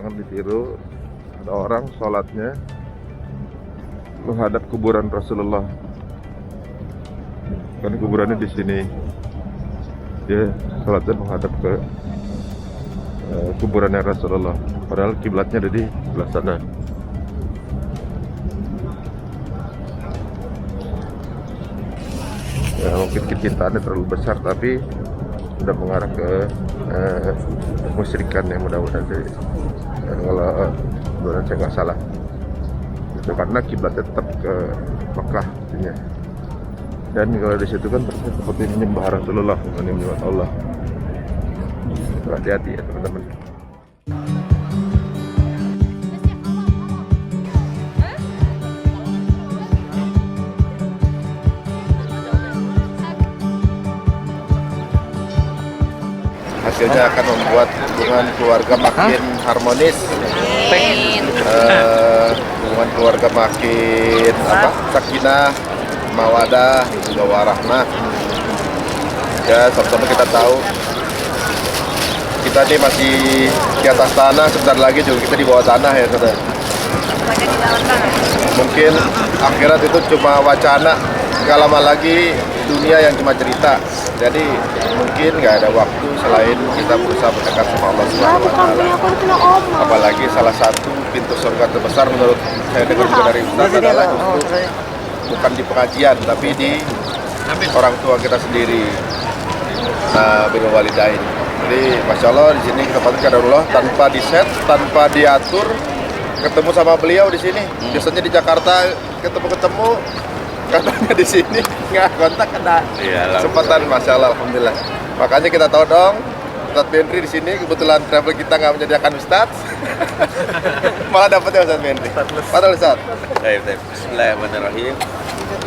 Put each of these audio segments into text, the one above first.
jangan ditiru. Ada orang sholatnya menghadap kuburan Rasulullah. Kan kuburannya di sini. Dia sholatnya menghadap ke kuburannya Rasulullah. Padahal kiblatnya ada di sebelah sana. Ya, mungkin kecintaannya terlalu besar, tapi sudah mengarah ke musyrikan yang mudah-mudahan sih. Kalau mudah-mudahan saya nggak salah. Itu karena kiblatnya tetap ke Mekah artinya. Dan kalau di situ kan seperti menyembah Rasulullah, bukan menyembah Allah. Hati-hati ya teman-teman. Hasilnya akan membuat hubungan keluarga makin harmonis, hubungan keluarga makin sakinah, mawadah, juga warahmah. Ya, sama-sama kita tahu kita ini masih di atas tanah, sebentar lagi juga kita di bawah tanah ya saudara. Mungkin akhirat itu cuma wacana, gak lama lagi dunia yang cuma cerita. Jadi mungkin nggak ada waktu selain kita berusaha mendekat sama Allah Subhanahu wa Ta'ala. Apalagi salah satu pintu surga terbesar menurut saya dengar juga dari Ustaz adalah justru bukan di pengajian, tapi di orang tua kita sendiri. Birrul walidain. Jadi masya Allah di sini kita patut kadarullah tanpa diset, tanpa diatur, ketemu sama beliau di sini. Biasanya di Jakarta ketemu, katanya di sini nggak kontak, ada kesempatan, masya Allah, alhamdulillah. Makanya kita tahu dong, Ustadz Bentri di sini kebetulan travel kita nggak menyediakan Ustadz, malah dapetnya Ustadz Bentri. Padahal Ustadz. Bismillahirrahmanirrahim.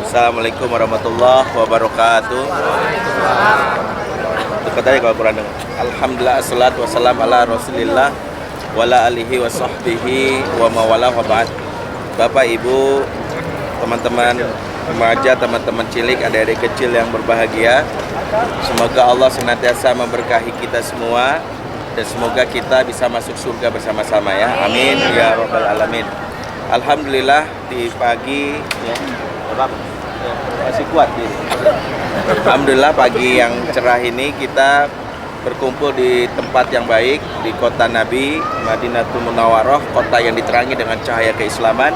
Assalamualaikum warahmatullahi wabarakatuh. Katanya kalau Quran dengar. Alhamdulillah assalatu wassalam ala Rasulillah wala alihi wa sahbihi wa mawala wa ba'd. Bapak, Ibu, teman-teman remaja, teman-teman cilik, adik-adik kecil yang berbahagia, semoga Allah senantiasa memberkahi kita semua dan semoga kita bisa masuk surga bersama-sama ya. Amin ya rabbal alamin. Alhamdulillah di pagi ya, masih kuat ini. Alhamdulillah pagi yang cerah ini kita berkumpul di tempat yang baik di kota Nabi, Madinatul Munawwarah, kota yang diterangi dengan cahaya keislaman.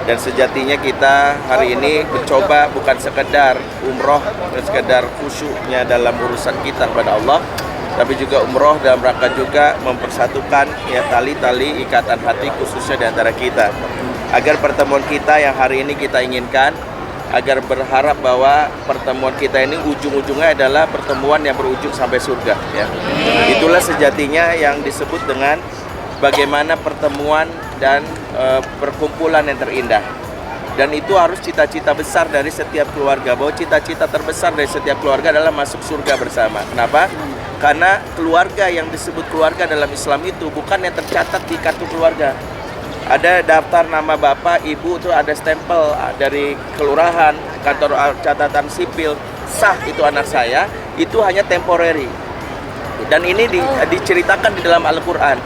Dan sejatinya kita hari ini mencoba bukan sekedar umroh dan sekedar khusyuknya dalam urusan kita kepada Allah, tapi juga umroh dalam rangka juga mempersatukan ya tali-tali ikatan hati khususnya di antara kita, agar pertemuan kita yang hari ini kita inginkan, agar berharap bahwa pertemuan kita ini ujung-ujungnya adalah pertemuan yang berujung sampai surga ya. Itulah sejatinya yang disebut dengan bagaimana pertemuan dan perkumpulan yang terindah. Dan itu harus cita-cita besar dari setiap keluarga, bahwa cita-cita terbesar dari setiap keluarga adalah masuk surga bersama. Kenapa? Karena keluarga yang disebut keluarga dalam Islam itu bukan yang tercatat di kartu keluarga. Ada daftar nama bapak, ibu, itu ada stempel dari kelurahan, kantor catatan sipil, sah itu anak saya, itu hanya temporary. Dan ini diceritakan di dalam Al-Quran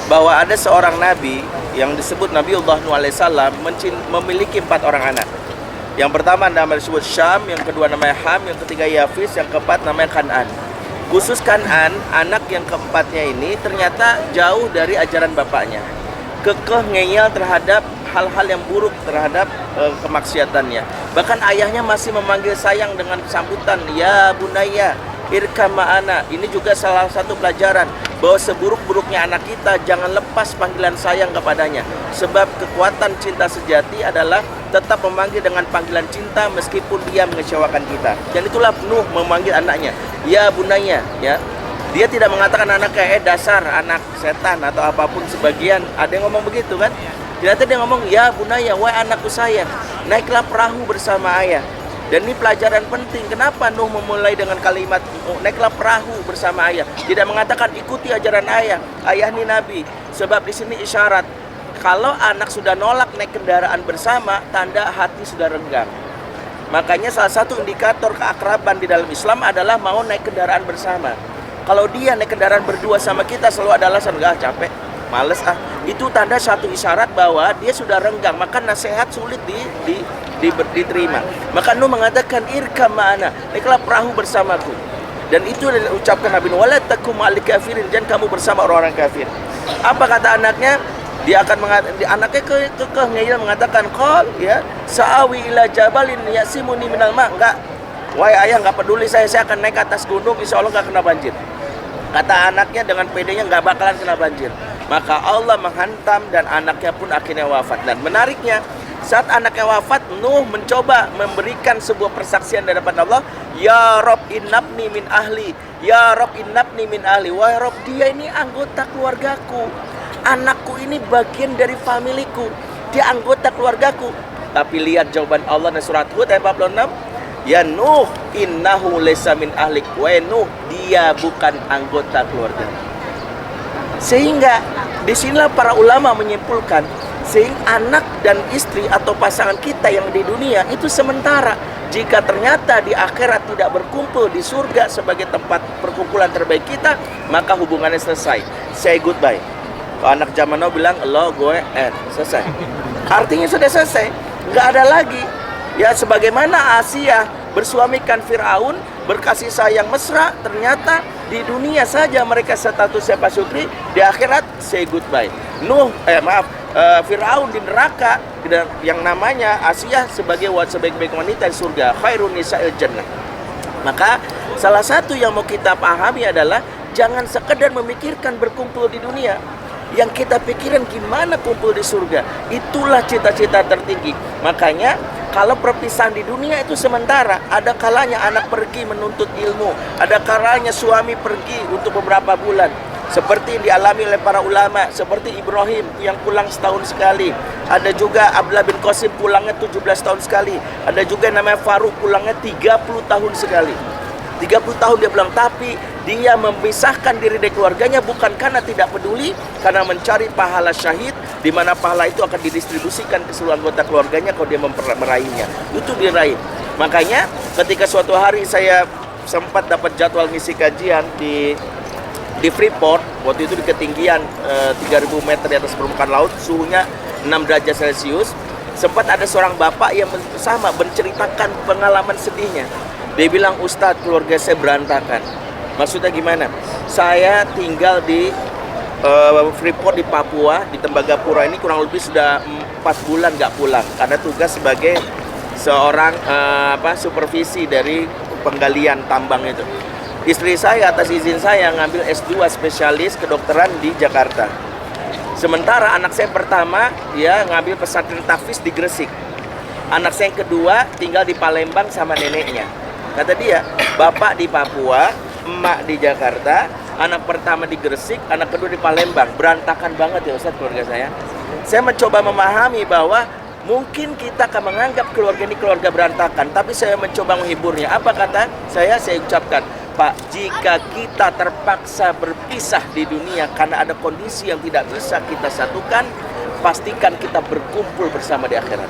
bahwa ada seorang nabi yang disebut Nabiullah Nuh alaihissalam memiliki 4 orang anak. Yang pertama namanya disebut Syam, yang kedua namanya Ham, yang ketiga Yafis, yang keempat namanya Kan'an. Khusus Kan'an, anak yang keempatnya ini ternyata jauh dari ajaran bapaknya, kekeh ngeyel terhadap hal-hal yang buruk, terhadap kemaksiatannya. Bahkan ayahnya masih memanggil sayang dengan sambutan, ya bunaya irkam ma'ana. Ini juga salah satu pelajaran bahwa seburuk-buruknya anak kita jangan lepas panggilan sayang kepadanya, sebab kekuatan cinta sejati adalah tetap memanggil dengan panggilan cinta meskipun dia mengecewakan kita. Dan itulah Nuh memanggil anaknya, ya bunaya ya. Dia tidak mengatakan anaknya dasar anak setan atau apapun. Sebagian ada yang ngomong begitu kan. Ternyata dia ngomong, ya bunaya, wahai anakku sayang, naiklah perahu bersama ayah. Dan ini pelajaran penting. Kenapa Nuh memulai dengan kalimat naiklah perahu bersama ayah? Tidak mengatakan ikuti ajaran ayah. Ayah ini nabi. Sebab di sini isyarat kalau anak sudah nolak naik kendaraan bersama, tanda hati sudah renggang. Makanya salah satu indikator keakraban di dalam Islam adalah mau naik kendaraan bersama. Kalau dia naik kendaraan berdua sama kita selalu ada alasan, capek, males Itu tanda satu isyarat bahwa dia sudah renggang, maka nasihat sulit diterima. Maka Nuh mengatakan irkam ma'ana, naiklah perahu bersamaku. Dan itu ucapkan Nabi Nuh, wala takum ma'al kafirin, jangan kamu bersama orang-orang kafir. Apa kata anaknya? Dia akan anaknya kekeh ngeyel mengatakan qal ya sa'awi ila jabalin yasimuni minal ma. Enggak. Wahai ayah, enggak peduli saya akan naik ke atas gunung, insya Allah enggak kena banjir. Kata anaknya dengan pedenya enggak bakalan kena banjir. Maka Allah menghantam dan anaknya pun akhirnya wafat. Dan menariknya, saat anaknya wafat, Nuh mencoba memberikan sebuah persaksian dari hadapan Allah. Ya Rob innabni min ahli, ya Rob innabni min ahli. Wahai Rob, dia ini anggota keluargaku, anakku ini bagian dari familiku, dia anggota keluargaku. Tapi lihat jawaban Allah di surat Hud ayat 46. Ya Nuh innahu laysa min ahlik. Wahai Nuh, dia bukan anggota keluarga. Sehingga disinilah para ulama menyimpulkan, sehingga anak dan istri atau pasangan kita yang di dunia itu sementara. Jika ternyata di akhirat tidak berkumpul di surga sebagai tempat perkumpulan terbaik kita, maka hubungannya selesai. Say goodbye. Kalau anak zaman now bilang lo gue selesai. Artinya sudah selesai, nggak ada lagi. Ya sebagaimana Asia bersuamikan Firaun, berkasih sayang mesra, ternyata di dunia saja mereka statusnya pasutri, di akhirat say goodbye. Firaun di neraka yang namanya Asia sebagai sebaik-baik wanita di surga, khairun nisa'il jannah. Maka salah satu yang mau kita pahami adalah jangan sekedar memikirkan berkumpul di dunia. Yang kita pikirin gimana kumpul di surga. Itulah cita-cita tertinggi. Makanya kalau perpisahan di dunia itu sementara. Ada kalanya anak pergi menuntut ilmu, ada kalanya suami pergi untuk beberapa bulan, seperti yang dialami oleh para ulama, seperti Ibrahim yang pulang setahun sekali. Ada juga Abdullah bin Qasim pulangnya 17 tahun sekali. Ada juga yang namanya Faruk pulangnya 30 tahun sekali. 30 tahun dia pulang, tapi dia memisahkan diri dari keluarganya bukan karena tidak peduli, karena mencari pahala syahid, di mana pahala itu akan didistribusikan ke seluruh anggota keluarganya kalau dia meraihnya. Itu diraih. Makanya ketika suatu hari saya sempat dapat jadwal misi kajian di Freeport, waktu itu di ketinggian 3000 meter di atas permukaan laut, suhunya 6 derajat Celcius. Sempat ada seorang bapak yang sama menceritakan pengalaman sedihnya. Dia bilang, Ustadz, keluarga saya berantakan. Maksudnya gimana? Saya tinggal di Freeport di Papua, di Tembagapura ini kurang lebih sudah 4 bulan nggak pulang karena tugas sebagai seorang supervisi dari penggalian tambang itu. Istri saya atas izin saya ngambil S2 spesialis kedokteran di Jakarta. Sementara anak saya pertama dia ngambil pesantren tahfiz di Gresik. Anak saya yang kedua tinggal di Palembang sama neneknya. Kata dia, bapak di Papua, emak di Jakarta, anak pertama di Gresik, anak kedua di Palembang. Berantakan banget ya Ustaz keluarga saya. Saya mencoba memahami bahwa mungkin kita akan menganggap keluarga ini keluarga berantakan, tapi saya mencoba menghiburnya. Apa kata saya ucapkan, Pak, jika kita terpaksa berpisah di dunia karena ada kondisi yang tidak bisa kita satukan, pastikan kita berkumpul bersama di akhirat.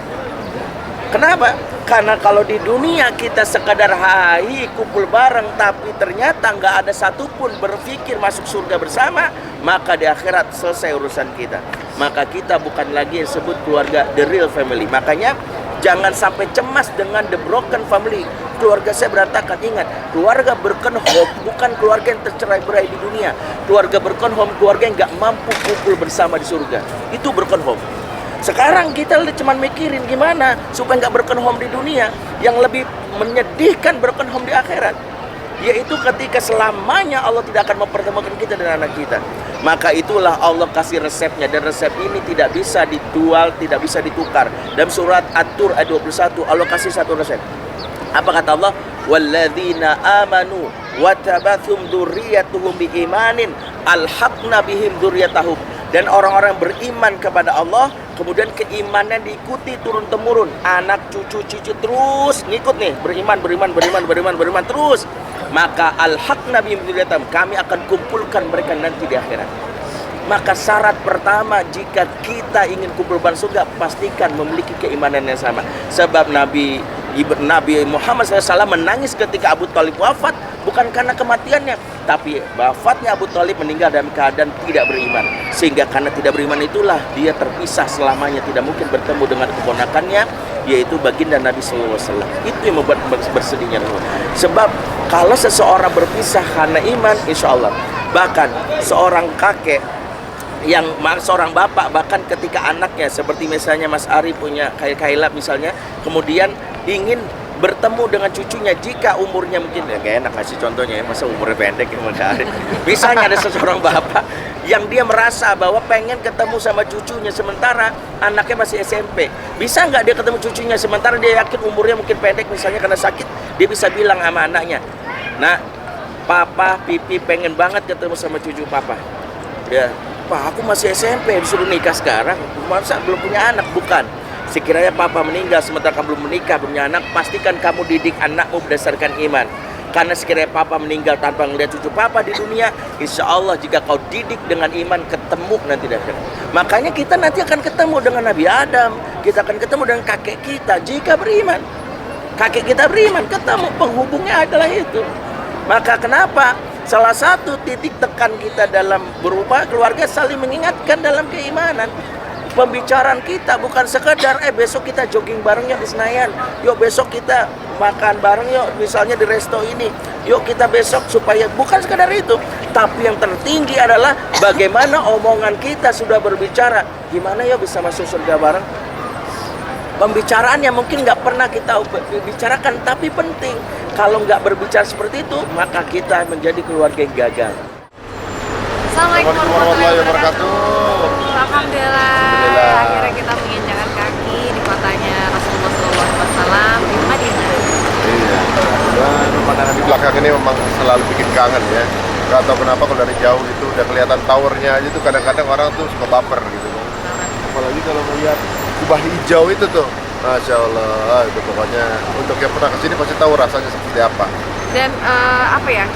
Kenapa? Karena kalau di dunia kita sekadar hai kumpul bareng, tapi ternyata nggak ada satupun berpikir masuk surga bersama, maka di akhirat selesai urusan kita. Maka kita bukan lagi yang disebut keluarga the real family. Makanya jangan sampai cemas dengan the broken family. Keluarga saya berantakan. Ingat, keluarga broken home bukan keluarga yang tercerai-berai di dunia. Keluarga broken home, keluarga yang nggak mampu kumpul bersama di surga. Itu broken home. Sekarang kita cuma mikirin gimana supaya nggak broken home di dunia. Yang lebih menyedihkan broken home di akhirat, yaitu ketika selamanya Allah tidak akan mempertemukan kita dengan anak kita. Maka itulah Allah kasih resepnya, dan resep ini tidak bisa dijual, tidak bisa ditukar. Dalam surat At-Tur ayat 21 Allah kasih satu resep. Apa kata Allah? Walladzina amanu wa tabathum dzurriyyatuhum biimanin alhaqna bihim dzurriyyatahum. Dan orang-orang beriman kepada Allah, kemudian keimanan diikuti turun-temurun, anak cucu terus ngikut nih, beriman terus. Maka alhaqna bihim dzurriyyatahum, kami akan kumpulkan mereka nanti di akhirat. Maka syarat pertama jika kita ingin kumpul bareng surga, pastikan memiliki keimanan yang sama. Sebab Nabi Muhammad SAW menangis ketika Abu Thalib wafat, bukan karena kematiannya, tapi wafatnya Abu Thalib meninggal dalam keadaan tidak beriman. Sehingga karena tidak beriman itulah dia terpisah selamanya, tidak mungkin bertemu dengan keponakannya, yaitu baginda Nabi SAW. Itu yang membuat bersedihnya. Sebab kalau seseorang berpisah karena iman, insya Allah, bahkan seorang kakek seorang bapak, bahkan ketika anaknya seperti misalnya Mas Ari punya Kaila misalnya, kemudian ingin bertemu dengan cucunya jika umurnya mungkin gak enak kasih contohnya ya, masa umurnya pendek ya Mas Ari. Misalnya ada seseorang bapak yang dia merasa bahwa pengen ketemu sama cucunya sementara anaknya masih SMP. Bisa nggak dia ketemu cucunya sementara dia yakin umurnya mungkin pendek misalnya karena sakit, dia bisa bilang sama anaknya, "Nah, papa, pipi pengen banget ketemu sama cucu papa." Ya, "Pak, aku masih SMP, disuruh nikah sekarang, masa belum punya anak?" Bukan. Sekiranya papa meninggal sementara kamu belum menikah, belum punya anak, pastikan kamu didik anakmu berdasarkan iman. Karena sekiranya papa meninggal tanpa melihat cucu papa di dunia, insya Allah jika kau didik dengan iman, ketemu nanti di akhirat. Makanya kita nanti akan ketemu dengan Nabi Adam, kita akan ketemu dengan kakek kita jika beriman. Kakek kita beriman, ketemu, penghubungnya adalah itu. Maka kenapa? Salah satu titik tekan kita dalam berubah keluarga saling mengingatkan dalam keimanan. Pembicaraan kita bukan sekedar besok kita jogging bareng yuk di Senayan, yuk besok kita makan bareng yuk misalnya di resto ini, yuk kita besok, supaya bukan sekedar itu, tapi yang tertinggi adalah bagaimana omongan kita sudah berbicara, gimana yuk bisa masuk surga bareng. Pembicaraan yang mungkin nggak pernah kita bicarakan tapi penting. Kalau nggak berbicara seperti itu, maka kita menjadi keluarga yang gagal. Assalamualaikum warahmatullahi wabarakatuh. Alhamdulillah. Akhirnya kita menginjakan kaki di kotanya Rasulullah SAW di Madinah. Iya. Dan pemandangan di belakang ini memang selalu bikin kangen ya. Gak tahu kenapa kalau dari jauh itu udah kelihatan towernya aja tuh kadang-kadang orang tuh suka baper gitu. Apalagi kalau melihat kubah hijau itu tuh, Masya Allah, itu pokoknya untuk yang pernah kesini pasti tahu rasanya seperti apa. Dan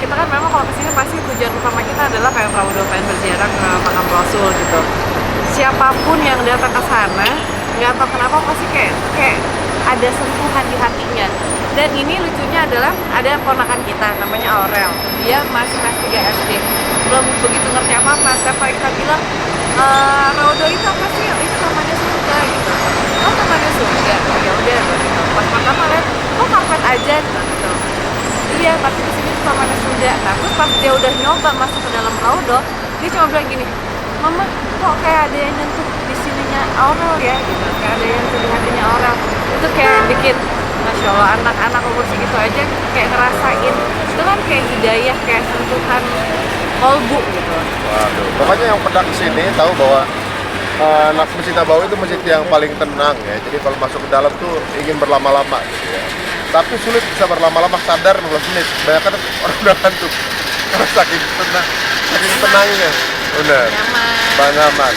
kita kan memang kalau kesini pasti tujuan utama kita adalah pengen rawuh, pengen berziarah ke makam Rasul gitu. Siapapun yang datang ke sana, nggak tahu kenapa pasti kayak ada sentuhan di hatinya. Dan ini lucunya adalah ada ponakan kita namanya Aurel, dia masih kelas 3 SD, belum begitu ngerti apa-apa. Setiap kali kita bilang Raudo itu apa sih? Itu namanya surga gitu. Oh, namanya surga. Ya udah gitu. Pas pertama lihat, kok karpet aja gitu. Iya, tapi di sini tuh namanya surga. Nah, terus pas dia udah nyoba masuk ke dalam Raudo, dia cuma bilang gini, "Mama, kok kayak ada yang nyentuh di sininya Aurel ya?" gitu. Kayak ada yang nyentuh di hatinya Aurel. Itu kayak bikin, Masya Allah, anak-anak umur segitu aja kayak ngerasain. Itu kan kayak hidayah, kayak sentuhan kolbu gitu. Waduh, pokoknya yang pernah kesini tahu bahwa Masjid Nabawi itu masjid yang paling tenang ya. Jadi kalau masuk ke dalam tuh ingin berlama-lama gitu ya. Tapi sulit bisa berlama-lama, sadar 15 menit. Banyak kan orang udah ngantuk. Karena saking tenangnya. Benar. Nyaman.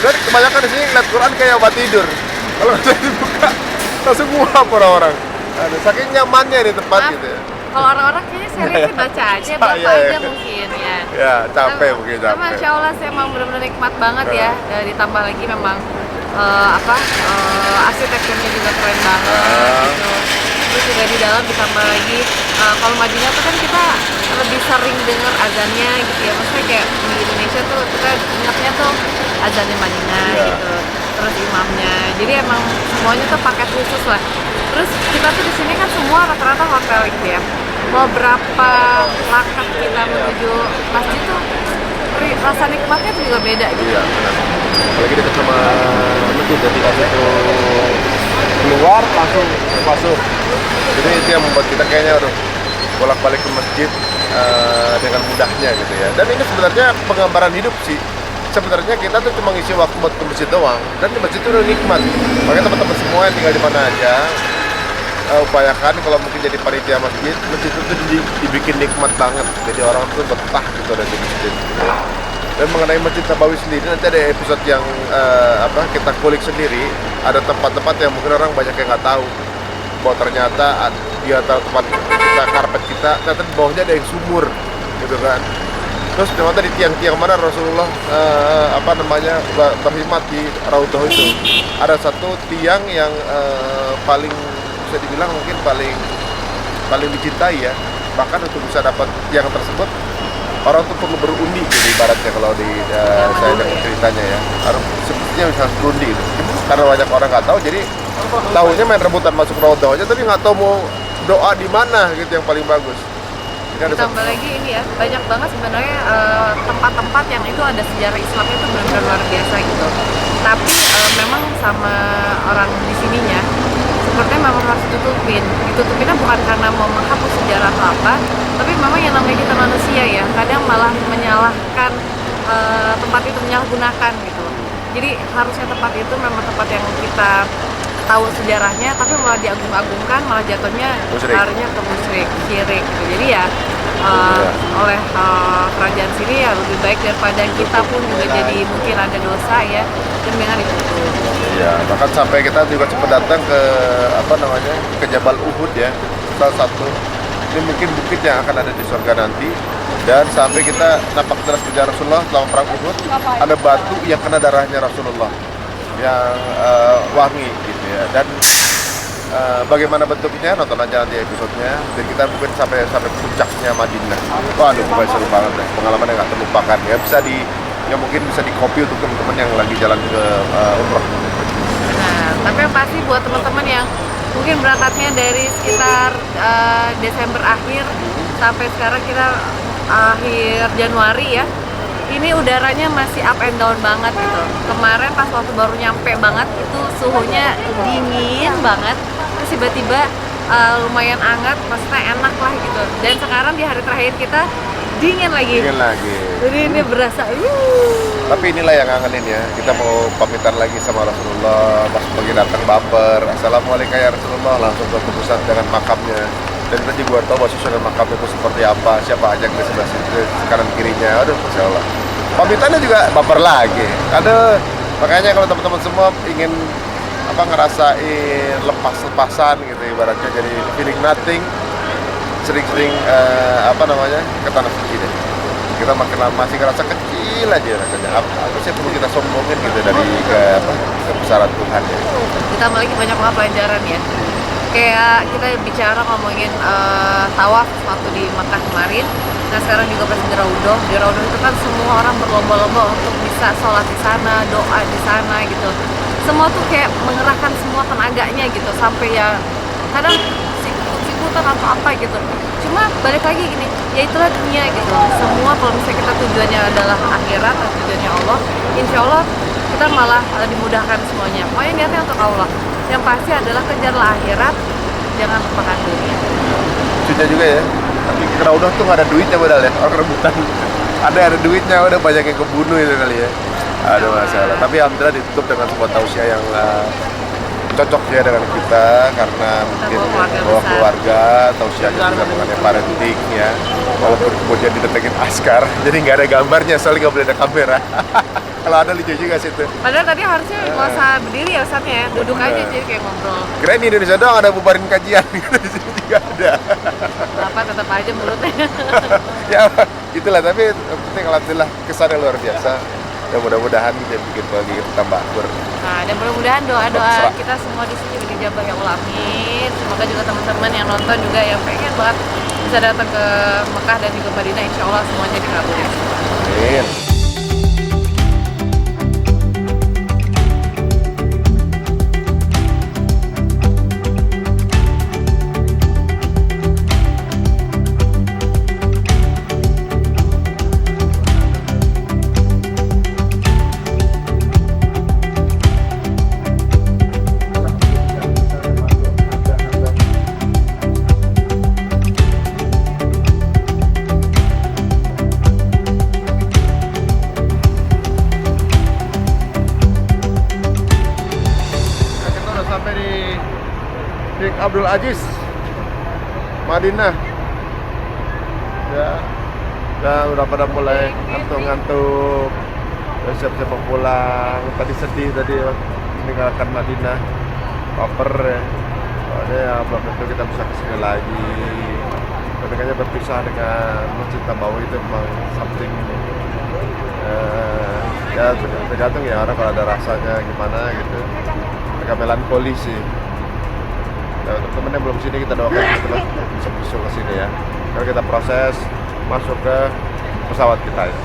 Dan kebanyakan di sini ngeliat Quran kayak obat tidur. Kalau nggak dibuka langsung nguap orang-orang. Saking nyamannya di tempat gitu ya. Kalau orang-orang kayaknya serius baca aja, baca aja mungkin ya. Ya, capek mungkin capek. Masya Allah, saya emang benar-benar nikmat banget ya. Ditambah lagi memang arsitekturnya juga keren banget gitu. Terus juga di dalam ditambah lagi kalau Madinah tuh kan kita lebih sering dengar azannya gitu ya. Maksudnya kayak di Indonesia tuh kita ingatnya tuh azannya Madinah gitu. Terus imamnya. Jadi emang semuanya tuh paket khusus lah. Terus kita tuh di sini kan semua rata-rata hotel gitu ya. Mau berapa langkah kita menuju masjid tuh rasa nikmatnya tuh juga beda gitu. Iya, benar. Apalagi dekat sama masjid, jadi kasih tuh keluar langsung masuk. Jadi itu yang membuat kita kayaknya bolak-balik ke masjid dengan mudahnya gitu ya. Dan ini sebenarnya penggambaran hidup sih. Sebenarnya kita tuh cuma ngisi waktu buat ke masjid doang, dan di masjid itu udah nikmat. Makanya teman-teman semua yang tinggal di mana aja, upayakan kalau mungkin jadi panitia masjid itu tuh dibikin nikmat banget. Jadi orang tuh betah gitu ada di masjid. Dan mengenai Masjid Nabawi sendiri nanti ada episode yang kita kulik sendiri. Ada tempat-tempat yang mungkin orang banyak yang nggak tahu bahwa ternyata di antara tempat kita karpet kita, ternyata di bawahnya ada yang sumur gitu kan. Terus ternyata di tiang-tiang mana Rasulullah berkhidmat di Raudhah itu ada satu tiang yang paling bisa dibilang mungkin paling dicintai ya. bahkan untuk bisa dapat tiang tersebut orang tuh perlu berundi gitu ibaratnya kalau di saya dengar ceritanya ya, harus sepertinya bisa berundi gitu. Karena banyak orang nggak tahu, jadi tahunya main rebutan masuk raudhah aja, tapi nggak tahu mau doa di mana gitu yang paling bagus. Ditambah lagi ini ya, banyak banget sebenarnya tempat-tempat yang itu ada sejarah Islamnya itu benar-benar luar biasa gitu. Tapi memang sama orang di sininya, sepertinya memang harus ditutupin. Ditutupinnya bukan karena mau menghapus sejarah atau apa, tapi memang yang namanya kita manusia ya, kadang malah menyalahkan tempat itu, menyalahgunakan gitu. Jadi harusnya tempat itu memang tempat yang kita tahu sejarahnya, tapi malah diagung-agungkan, malah jatuhnya larinya ke musyrik, syirik gitu. Jadi ya oleh kerajaan sini ya lebih baik daripada kita pun juga jadi mungkin ada dosa ya, dengan ditutup. Iya, bahkan sampai kita juga sempat datang ke ke Jabal Uhud ya, salah satu ini mungkin bukit yang akan ada di surga nanti. Dan sampai kita nampak jelas kejar Rasulullah selama perang Uhud, ada batu yang kena darahnya Rasulullah yang wangi gitu ya. Dan bagaimana bentuknya, nonton aja nanti episodenya. Dan kita mungkin sampai puncaknya Madinah. Waduh, pokoknya seru banget deh, pengalaman yang nggak terlupakan ya. Mungkin bisa di copy untuk teman-teman yang lagi jalan ke umroh. Nah, tapi yang pasti buat teman-teman yang mungkin berangkatnya dari sekitar Desember akhir sampai sekarang kita akhir Januari ya, ini udaranya masih up and down banget gitu. Kemarin pas waktu baru nyampe banget itu suhunya dingin banget, terus tiba-tiba lumayan hangat, maksudnya enak lah gitu. Dan sekarang di hari terakhir kita dingin lagi. Jadi ini berasa Tapi inilah yang ngangenin ya, kita mau pamitan lagi sama Rasulullah, pas pagi datang baper, assalamualaikum ya Rasulullah, langsung ke pusat dengan makamnya. Dan kita juga tahu bahwa susunan makamnya itu seperti apa, siapa aja yang di sebelah situ, kanan kirinya, aduh Masya Allah. Pamitannya juga baper lagi. Makanya kalau teman-teman semua ingin ngerasain lepas-lepasan gitu ibaratnya, jadi feeling nothing, sering-sering ke tanah suci deh. Kita makin lama masih ngerasa kecil aja rasanya. Apa sih perlu kita sombongin gitu dari kebesaran Tuhan ya. Kita lagi banyak banget pelajaran ya. Kayak kita bicara ngomongin tawaf waktu di Mekah kemarin. Nah sekarang juga pas di Raudhah. Di Raudhah itu kan semua orang berlomba-lomba untuk bisa sholat di sana, doa di sana gitu. Semua tuh kayak mengerahkan semua tenaganya gitu, sampai ya kadang sikutan atau apa gitu. Cuma balik lagi gini, ya itulah dunia gitu. Semua kalau misalnya kita tujuannya adalah akhirat atau tujuannya Allah, insya Allah kita malah dimudahkan semuanya. Pokoknya niatnya untuk Allah. Yang pasti adalah kejarlah akhirat, jangan lupakan dunia. Lucunya juga ya, tapi ke Raudhah tuh nggak ada duitnya padahal ya, orang rebutan. Ada duitnya, udah banyak yang kebunuh itu kali ya. Aduh masalah. Tapi alhamdulillah ditutup dengan sebuah tausiah yang cocok ya dengan kita, karena mungkin bawa keluarga, tausiahnya juga mengenai parenting ya. Walaupun kemudian didatengin askar, jadi nggak ada gambarnya, soalnya nggak boleh ada kamera. Kalau ada lucu juga sih itu. Padahal tadi harusnya nggak usah berdiri ya Ustadznya ya, duduk aja jadi kayak ngobrol. Kirain di Indonesia doang ada bubarin kajian, di sini juga ada. Apa tetap aja mulutnya. Ya itulah, tapi yang penting alhamdulillah kesannya luar biasa. Ya mudah-mudahan bisa bikin lagi kita tambah akur. Nah, dan mudah-mudahan doa-doa kita semua di sini dijabah ya Allah, amin. Semoga juga teman-teman yang nonton juga yang pengen banget bisa datang ke Mekah dan juga Madinah, insya Allah semuanya dikabulin. Amin. Sampai di Sheikh Abdul Aziz Madinah ya, dan udah pada mulai ngantuk-ngantuk, siap-siap mau pulang. Tadi sedih tadi meninggalkan Madinah, baper ya. Soalnya ya belum tentu kita bisa kesini lagi. Dan kayaknya berpisah dengan Masjid Nabawi itu memang something ya tergantung ya orang kalau ada rasanya gimana gitu. Agak melankoli sih. Nah, temen-temen yang belum sini kita doakan teman. besok ke sini ya. Kalau kita proses masuk ke pesawat kita ya.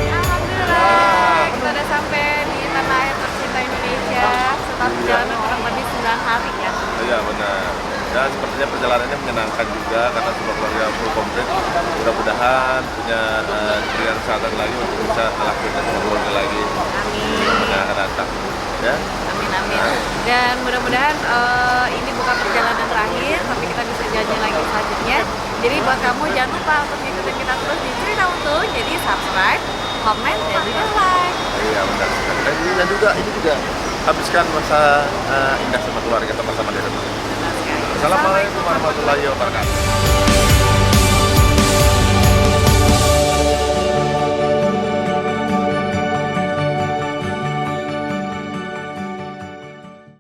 Alhamdulillah, kita udah sampai di tanah air tercinta Indonesia setelah perjalanan kurang lebih 9 hari ya. Iya benar. Dan sepertinya perjalanannya menyenangkan juga karena semua keluarga full komplit. Mudah-mudahan punya diberikan kesehatan lagi untuk bisa melakukan semua keluarga lagi. Amin. Yang akan datang. Ya. Amin amin. Dan mudah-mudahan ini bukan perjalanan terakhir, tapi kita bisa janji lagi selanjutnya. Jadi buat kamu jangan lupa untuk ngikutin kita terus di Cerita Untung. Jadi subscribe, komen, dan juga like. Iya benar. Dan juga ini juga habiskan masa indah sama keluarga, sama-sama di rumah. Benar sekali. Assalamualaikum warahmatullahi wabarakatuh.